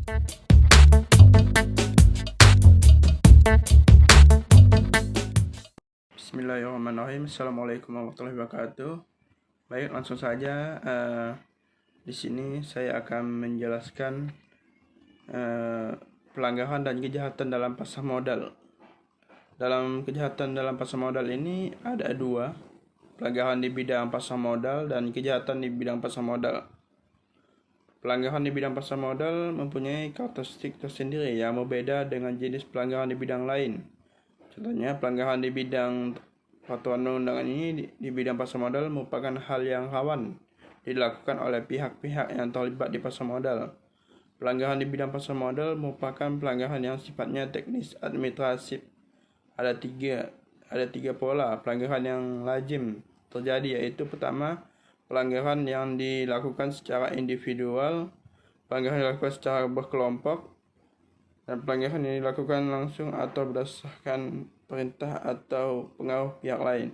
Bismillahirrahmanirrahim. Assalamualaikum warahmatullahi wabarakatuh. Baik, langsung saja. Di sini saya akan menjelaskan pelanggaran dan kejahatan dalam pasar modal. Dalam kejahatan dalam pasar modal ini ada dua, pelanggaran di bidang pasar modal dan kejahatan di bidang pasar modal. Pelanggaran di bidang pasar modal mempunyai karakteristik tersendiri yang berbeda dengan jenis pelanggaran di bidang lain. Contohnya, pelanggaran di bidang peraturan undangan ini di bidang pasar modal merupakan hal yang rawan dilakukan oleh pihak-pihak yang terlibat di pasar modal. Pelanggaran di bidang pasar modal merupakan pelanggaran yang sifatnya teknis administratif. Ada tiga pola pelanggaran yang lazim terjadi, yaitu pertama, pelanggaran yang dilakukan secara individual, pelanggaran yang dilakukan secara berkelompok, dan pelanggaran yang dilakukan langsung atau berdasarkan perintah atau pengaruh pihak lain.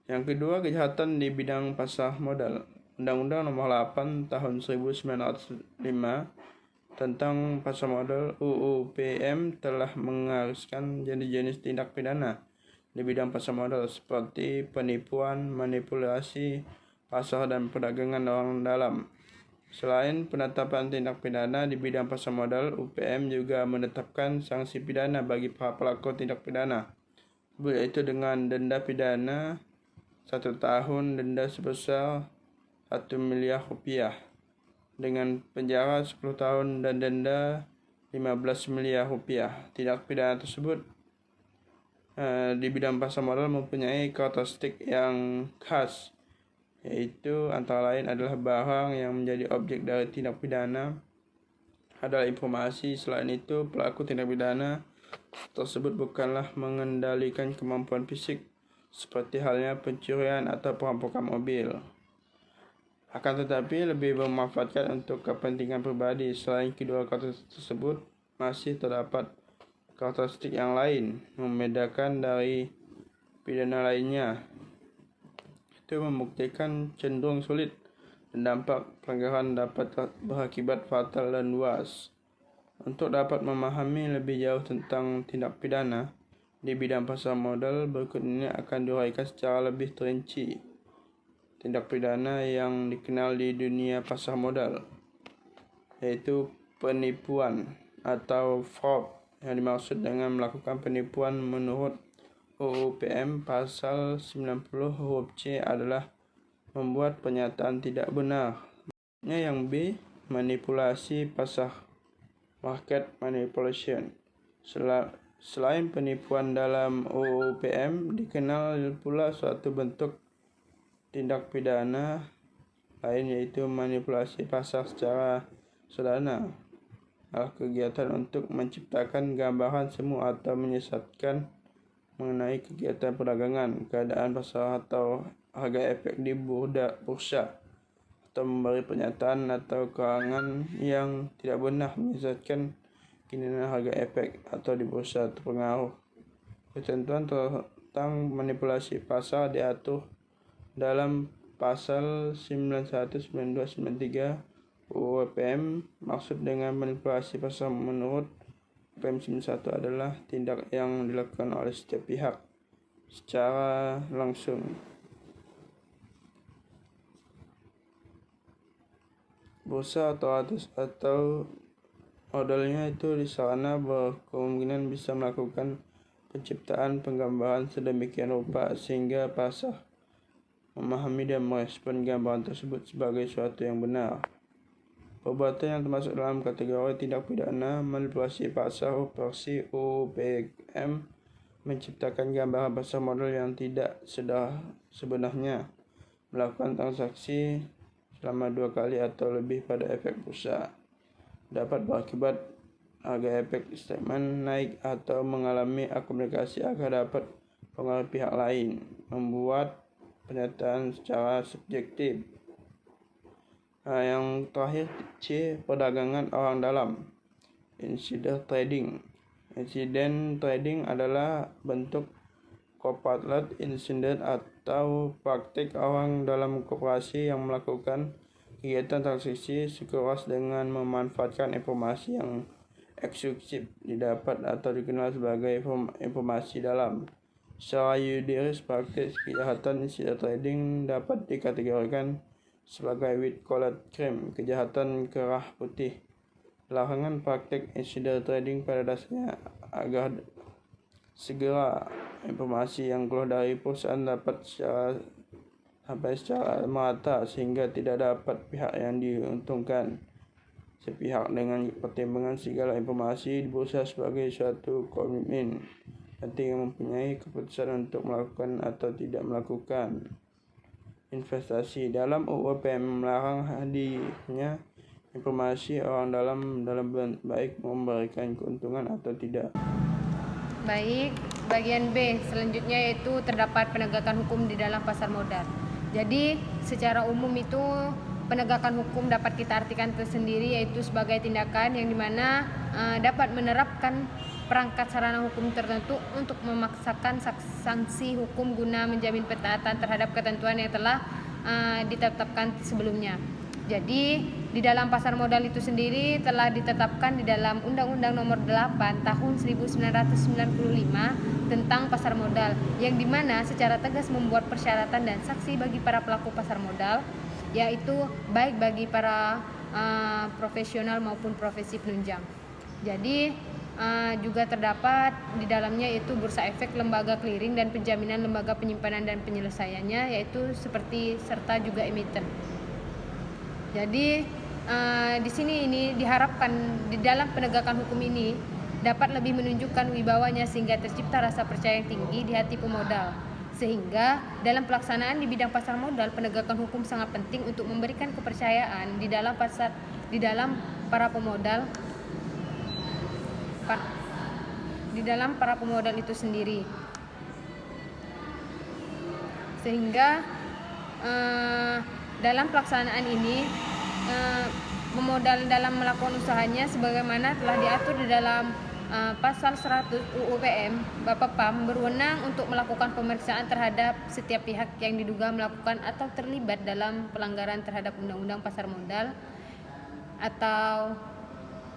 Yang kedua, kejahatan di bidang pasar modal. Undang-Undang Nomor 8 Tahun 1905 tentang pasar modal UU PM telah menggariskan jenis-jenis tindak pidana di bidang pasar modal seperti penipuan, manipulasi pasar, dan perdagangan orang dalam. Selain penetapan tindak pidana di bidang pasar modal, UPM juga menetapkan sanksi pidana bagi para pelaku tindak pidana, yaitu dengan denda pidana 1 tahun, denda sebesar 1 miliar rupiah, dengan penjara 10 tahun dan denda 15 miliar rupiah. Tindak pidana tersebut di bidang pasar modal mempunyai karakteristik yang khas, yaitu antara lain adalah barang yang menjadi objek dari tindak pidana adalah informasi. Selain itu, pelaku tindak pidana tersebut bukanlah mengendalikan kemampuan fisik, seperti halnya pencurian atau perampokan mobil. Akan tetapi lebih bermanfaatkan untuk kepentingan pribadi. Selain kedua karakteristik tersebut, masih terdapat karakteristik yang lain membedakan dari pidana lainnya. Itu membuktikan cenderung sulit dan dampak pelanggaran dapat berakibat fatal dan luas. Untuk dapat memahami lebih jauh tentang tindak pidana di bidang pasar modal, berikut ini akan diuraikan secara lebih terinci. Tindak pidana yang dikenal di dunia pasar modal, yaitu penipuan atau fraud, yang dimaksud dengan melakukan penipuan menurut UU PM pasal 90 huruf C adalah membuat pernyataan tidak benar. Yang B, manipulasi pasar, market manipulation. Selain penipuan dalam UU PM, dikenal pula suatu bentuk tindak pidana lain, yaitu manipulasi pasar secara sederhana. Kegiatan untuk menciptakan gambaran semu atau menyesatkan mengenai kegiatan perdagangan, keadaan pasar, atau harga efek di bursa, atau memberi pernyataan atau keterangan yang tidak benar menyesatkan kinerja harga efek atau di bursa terpengaruh. Ketentuan tentang manipulasi pasar diatur dalam pasal 91, 92, 93 UU PM. Maksud dengan manipulasi pasar menurut PM 91 adalah tindak yang dilakukan oleh setiap pihak secara langsung. Bursa atau modalnya itu di sana berkemungkinan bisa melakukan penciptaan penggambaran sedemikian rupa sehingga pasar memahami dan merespon gambaran tersebut sebagai suatu yang benar. Perbuatan yang termasuk dalam kategori tindak pidana manipulasi pasar versi UU PM menciptakan gambaran pasar modal yang tidak sebenarnya, melakukan transaksi selama 2 kali atau lebih pada efek bursa, dapat berakibat harga efek statement naik atau mengalami akumulasi agar dapat pengaruh pihak lain, membuat pernyataan secara subjektif. Yang terakhir C, perdagangan orang dalam, insider trading. Insider trading adalah bentuk corporate insider atau praktik orang dalam koperasi yang melakukan Kegiatan transaksi sekuras dengan memanfaatkan informasi yang eksklusif didapat atau dikenal sebagai informasi dalam. Secara yuridis praktis, kejahatan insider trading dapat dikategorikan sebagai white collar crime, kejahatan kerah putih. Larangan praktik insider trading pada dasarnya agar segera informasi yang keluar dari perusahaan dapat sampai secara merata sehingga tidak dapat pihak yang diuntungkan sepihak dengan pertimbangan segala informasi di bursa sebagai suatu komitmen penting yang mempunyai keputusan untuk melakukan atau tidak melakukan investasi. Dalam UU PM melarang hadirnya informasi orang dalam baik memberikan keuntungan atau tidak. Baik, bagian B selanjutnya yaitu terdapat penegakan hukum di dalam pasar modal. Jadi secara umum itu penegakan hukum dapat kita artikan tersendiri yaitu sebagai tindakan yang dimana dapat menerapkan perangkat sarana hukum tertentu untuk memaksakan sanksi hukum guna menjamin pentaatan terhadap ketentuan yang telah ditetapkan sebelumnya. Jadi di dalam pasar modal itu sendiri telah ditetapkan di dalam Undang-Undang Nomor 8 Tahun 1995 tentang pasar modal, yang dimana secara tegas membuat persyaratan dan saksi bagi para pelaku pasar modal, yaitu baik bagi para profesional maupun profesi penunjang. Jadi juga terdapat di dalamnya yaitu bursa efek, lembaga clearing dan penjaminan, lembaga penyimpanan dan penyelesaiannya yaitu seperti serta juga emiten. Jadi di sini ini diharapkan di dalam penegakan hukum ini dapat lebih menunjukkan wibawanya sehingga tercipta rasa percaya yang tinggi di hati pemodal. Sehingga dalam pelaksanaan di bidang pasar modal, penegakan hukum sangat penting untuk memberikan kepercayaan di dalam para pemodal itu sendiri. Sehingga dalam pelaksanaan ini pemodal dalam melakukan usahanya sebagaimana telah diatur di dalam pasal 100 UU PM, Bapepam berwenang untuk melakukan pemeriksaan terhadap setiap pihak yang diduga melakukan atau terlibat dalam pelanggaran terhadap undang-undang pasar modal atau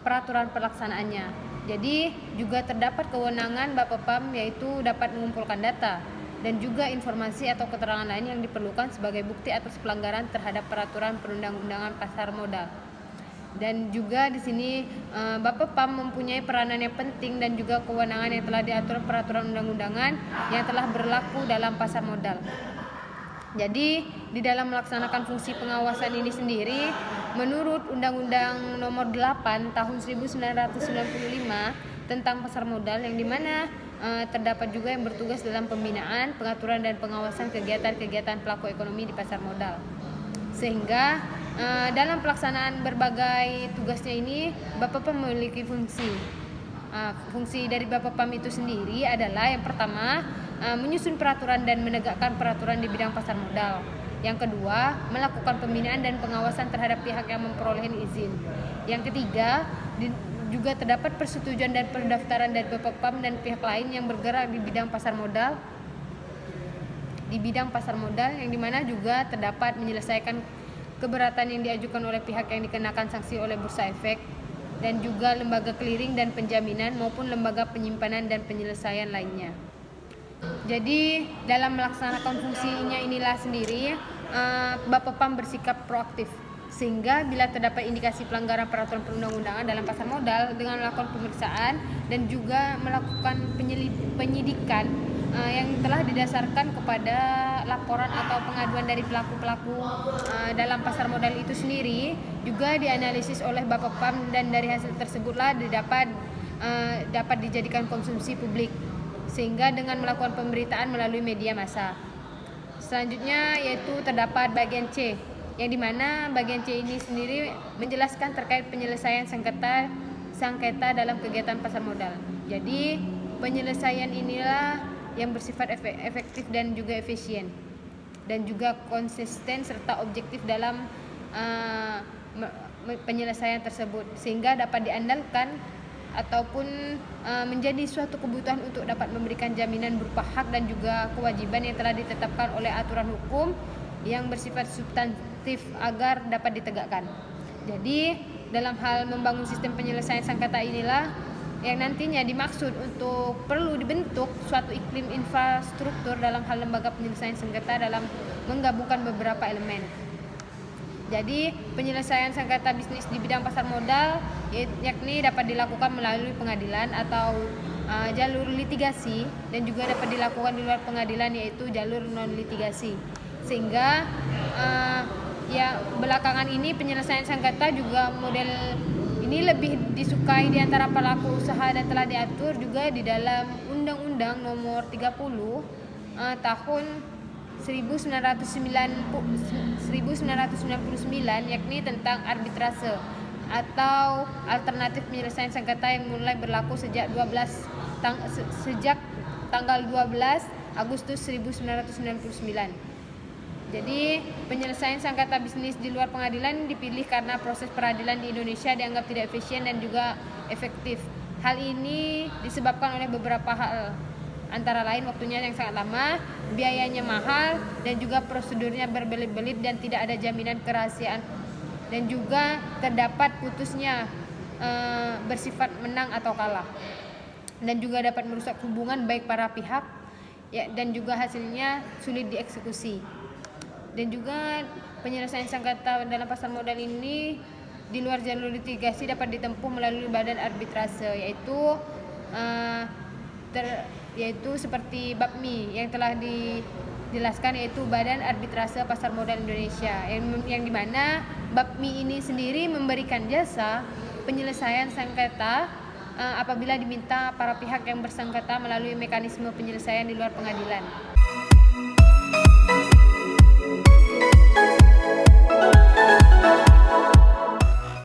peraturan pelaksanaannya. Jadi juga terdapat kewenangan Bapepam yaitu dapat mengumpulkan data dan juga informasi atau keterangan lain yang diperlukan sebagai bukti atas pelanggaran terhadap peraturan perundang-undangan pasar modal. Dan juga di sini Bapepam mempunyai peranan yang penting dan juga kewenangan yang telah diatur peraturan undang-undangan yang telah berlaku dalam pasar modal. Jadi di dalam melaksanakan fungsi pengawasan ini sendiri, menurut Undang-Undang Nomor 8 Tahun 1995 tentang pasar modal, yang dimana terdapat juga yang bertugas dalam pembinaan, pengaturan dan pengawasan kegiatan-kegiatan pelaku ekonomi di pasar modal. Sehingga dalam pelaksanaan berbagai tugasnya ini Bapepam memiliki fungsi. Fungsi dari Bapepam itu sendiri adalah yang pertama menyusun peraturan dan menegakkan peraturan di bidang pasar modal. Yang kedua, melakukan pembinaan dan pengawasan terhadap pihak yang memperoleh izin. Yang ketiga, juga terdapat persetujuan dan pendaftaran dari Bapepam dan pihak lain yang bergerak di bidang pasar modal. Yang dimana juga terdapat menyelesaikan keberatan yang diajukan oleh pihak yang dikenakan sanksi oleh bursa efek, dan juga lembaga clearing dan penjaminan maupun lembaga penyimpanan dan penyelesaian lainnya. Jadi dalam melaksanakan fungsinya inilah sendiri Bapepam bersikap proaktif, sehingga bila terdapat indikasi pelanggaran peraturan perundang-undangan dalam pasar modal dengan melakukan pemeriksaan dan juga melakukan penyidikan yang telah didasarkan kepada laporan atau pengaduan dari pelaku-pelaku dalam pasar modal itu sendiri, juga dianalisis oleh Bapepam dan dari hasil tersebutlah dapat dijadikan konsumsi publik, sehingga dengan melakukan pemberitaan melalui media massa. Selanjutnya yaitu terdapat bagian C, yang dimana bagian C ini sendiri menjelaskan terkait penyelesaian sengketa dalam kegiatan pasar modal. Jadi penyelesaian inilah yang bersifat efektif dan juga efisien dan juga konsisten serta objektif dalam penyelesaian tersebut, sehingga dapat diandalkan ataupun menjadi suatu kebutuhan untuk dapat memberikan jaminan berupa hak dan juga kewajiban yang telah ditetapkan oleh aturan hukum yang bersifat efektif agar dapat ditegakkan. Jadi dalam hal membangun sistem penyelesaian sengketa inilah yang nantinya dimaksud untuk perlu dibentuk suatu iklim infrastruktur dalam hal lembaga penyelesaian sengketa dalam menggabungkan beberapa elemen. Jadi penyelesaian sengketa bisnis di bidang pasar modal yakni dapat dilakukan melalui pengadilan atau jalur litigasi, dan juga dapat dilakukan di luar pengadilan yaitu jalur non litigasi. Sehingga ya belakangan ini penyelesaian sengketa juga model ini lebih disukai di antara pelaku usaha dan telah diatur juga di dalam Undang-Undang Nomor 30 tahun 1999 yakni tentang arbitrase atau alternatif penyelesaian sengketa yang mulai berlaku sejak tanggal 12 Agustus 1999. Jadi penyelesaian sengketa bisnis di luar pengadilan dipilih karena proses peradilan di Indonesia dianggap tidak efisien dan juga efektif. Hal ini disebabkan oleh beberapa hal, antara lain waktunya yang sangat lama, biayanya mahal, dan juga prosedurnya berbelit-belit dan tidak ada jaminan kerahasiaan, dan juga terdapat putusnya bersifat menang atau kalah, dan juga dapat merusak hubungan baik para pihak ya, dan juga hasilnya sulit dieksekusi. Dan juga penyelesaian sengketa dalam pasar modal ini di luar jalur litigasi dapat ditempuh melalui badan arbitrase, yaitu seperti BAPMI yang telah dijelaskan, yaitu Badan Arbitrase Pasar Modal Indonesia, yang dimana BAPMI ini sendiri memberikan jasa penyelesaian sengketa apabila diminta para pihak yang bersengketa melalui mekanisme penyelesaian di luar pengadilan.